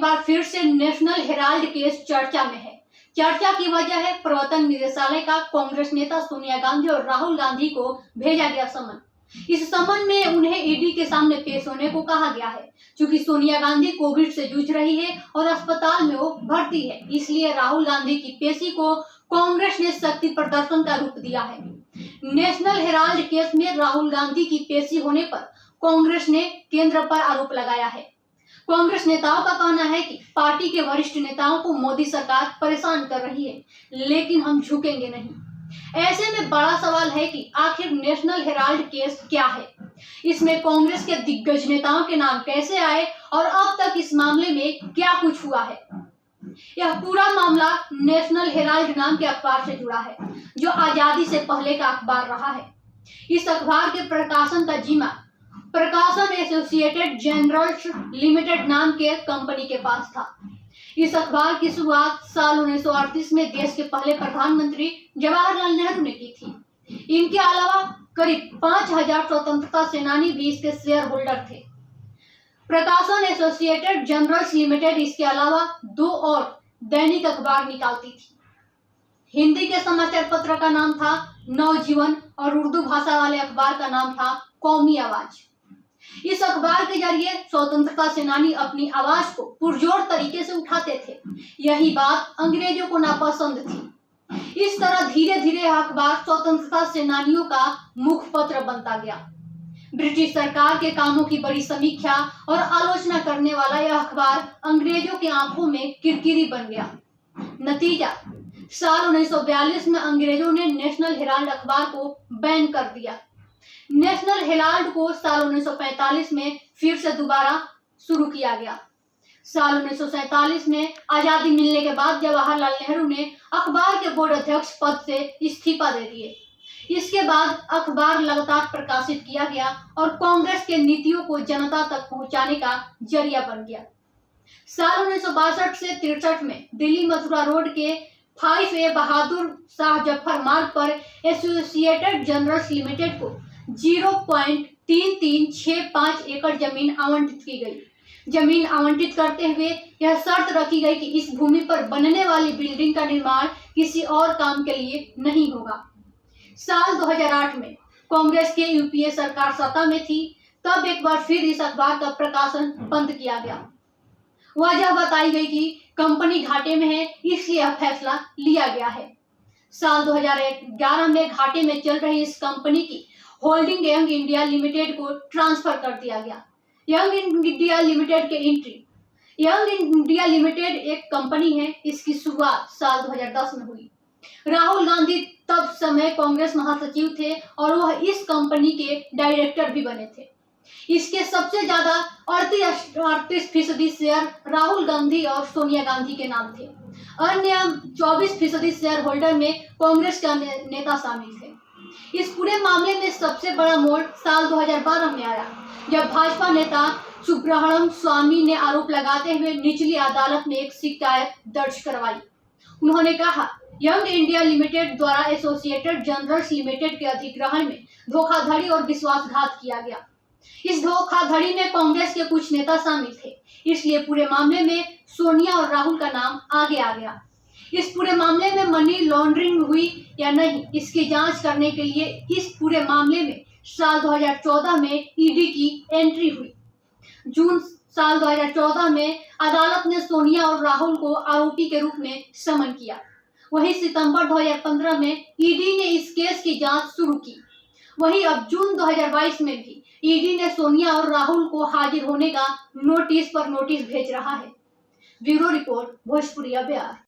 बार फिर से national Herald case चर्चा में है। चर्चा की वजह है प्रवर्तन निदेशालय का कांग्रेस नेता सोनिया गांधी और राहुल गांधी को भेजा गया समन। इस समन में उन्हें ईडी के सामने पेश होने को कहा गया है। चूंकि सोनिया गांधी कोविड से जूझ रही है और अस्पताल में वो भर्ती है, इसलिए राहुल गांधी की पेशी को कांग्रेस ने शक्ति प्रदर्शन का रूप दिया है। नेशनल हेराल्ड केस में राहुल गांधी की पेशी होने पर कांग्रेस ने केंद्र पर आरोप लगाया है। कांग्रेस नेताओं का कहना है कि पार्टी के वरिष्ठ नेताओं को मोदी सरकार परेशान कर रही है, लेकिन हम झुकेंगे नहीं। ऐसे में बड़ा सवाल है कि आखिर नेशनल हेराल्ड केस क्या है, इसमें कांग्रेस के दिग्गज नेताओं के नाम कैसे आए और अब तक इस मामले में क्या कुछ हुआ है। यह पूरा मामला नेशनल हेराल्ड नाम के अखबार से जुड़ा है, जो आजादी से पहले का अखबार रहा है। इस अखबार के प्रकाशन का जिम्मा प्रकाशन एसोसिएटेड जर्नल्स लिमिटेड नाम के कंपनी के पास था। इस अखबार की शुरुआत साल 1938 में देश के पहले प्रधानमंत्री जवाहरलाल नेहरू ने की थी। इनके अलावा करीब 5000 स्वतंत्रता सेनानी भी इसके शेयर होल्डर थे। प्रकाशन एसोसिएटेड जर्नल्स लिमिटेड इसके अलावा 2 और दैनिक अखबार निकालती थी। हिंदी के समाचार पत्र का नाम था नवजीवन और उर्दू भाषा वाले अखबार का नाम था कौमी आवाज। इस अखबार के जरिए स्वतंत्रता सेनानी अपनी आवाज को पुरजोर तरीके से उठाते थे। यही बात अंग्रेजों को नापसंद थी। इस तरह धीरे धीरे यह अखबार स्वतंत्रता सेनानियों का मुखपत्र बनता गया। ब्रिटिश सरकार के कामों की बड़ी समीक्षा और आलोचना करने वाला यह अखबार अंग्रेजों की आंखों में किरकिरी बन गया। नतीजा, साल 1942 में अंग्रेजों ने नेशनल हेराल्ड अखबार को बैन कर दिया। नेशनल हेराल्ड को साल 1945 में फिर से दोबारा शुरू किया गया। साल 1947 में आजादी मिलने के बाद जवाहरलाल नेहरू ने अखबार के बोर्ड अध्यक्ष पद से इस्तीफा दे दिए। इसके बाद अखबार लगातार प्रकाशित किया गया और कांग्रेस के नीतियों को जनता तक पहुंचाने का जरिया बन गया। साल 1962 से 63 में दिल्ली मथुरा रोड के 5A बहादुर शाह जफर मार्ग पर एसोसिएटेड जर्नल्स लिमिटेड को 0.3365 एकड़ जमीन आवंटित की गई। जमीन आवंटित करते हुए यह शर्त रखी गई कि इस भूमि पर बनने वाली बिल्डिंग का निर्माण किसी और काम के लिए नहीं होगा। साल 2008 में कांग्रेस के यूपीए सरकार सत्ता में थी, तब एक बार फिर इस अखबार का प्रकाशन बंद किया गया। वजह बताई गई कि कंपनी घाटे में है, इसलिए यह फैसला लिया गया है। साल 2011 में घाटे में चल रही इस कंपनी की होल्डिंग यंग इंडिया लिमिटेड को ट्रांसफर कर दिया गया। यंग इंडिया लिमिटेड के एंट्री। यंग इंडिया लिमिटेड एक कंपनी है, इसकी शुरुआत साल 2010 में हुई। राहुल गांधी तब समय कांग्रेस महासचिव थे और वह इस कंपनी के डायरेक्टर भी बने थे। इसके सबसे ज्यादा 38% शेयर राहुल गांधी और सोनिया गांधी के नाम थे। अन्य 24% शेयर होल्डर में कांग्रेस का नेता शामिल थे। इस पूरे मामले में सबसे बड़ा मोड़ साल 2012 में आया, जब भाजपा नेता सुब्रह्मण्यम स्वामी ने आरोप लगाते हुए निचली अदालत में एक शिकायत दर्ज करवाई। उन्होंने कहा, यंग इंडिया लिमिटेड द्वारा एसोसिएटेड जर्नल्स लिमिटेड के अधिग्रहण में धोखाधड़ी और विश्वासघात किया गया। इस धोखाधड़ी में कांग्रेस के कुछ नेता शामिल थे, इसलिए पूरे मामले में सोनिया और राहुल का नाम आगे आ गया। इस पूरे मामले में मनी लॉन्ड्रिंग हुई या नहीं, इसकी जांच करने के लिए इस पूरे मामले में साल 2014 में ईडी की एंट्री हुई। जून साल 2014 में अदालत ने सोनिया और राहुल को आरोपी के रूप में समन किया। वहीं सितंबर 2015 में ईडी ने इस केस की जांच शुरू की। वहीं अब जून 2022 में भी ईडी ने सोनिया और राहुल को हाजिर होने का नोटिस पर नोटिस भेज रहा है। ब्यूरो रिपोर्ट, भोजपुरिया बिहार।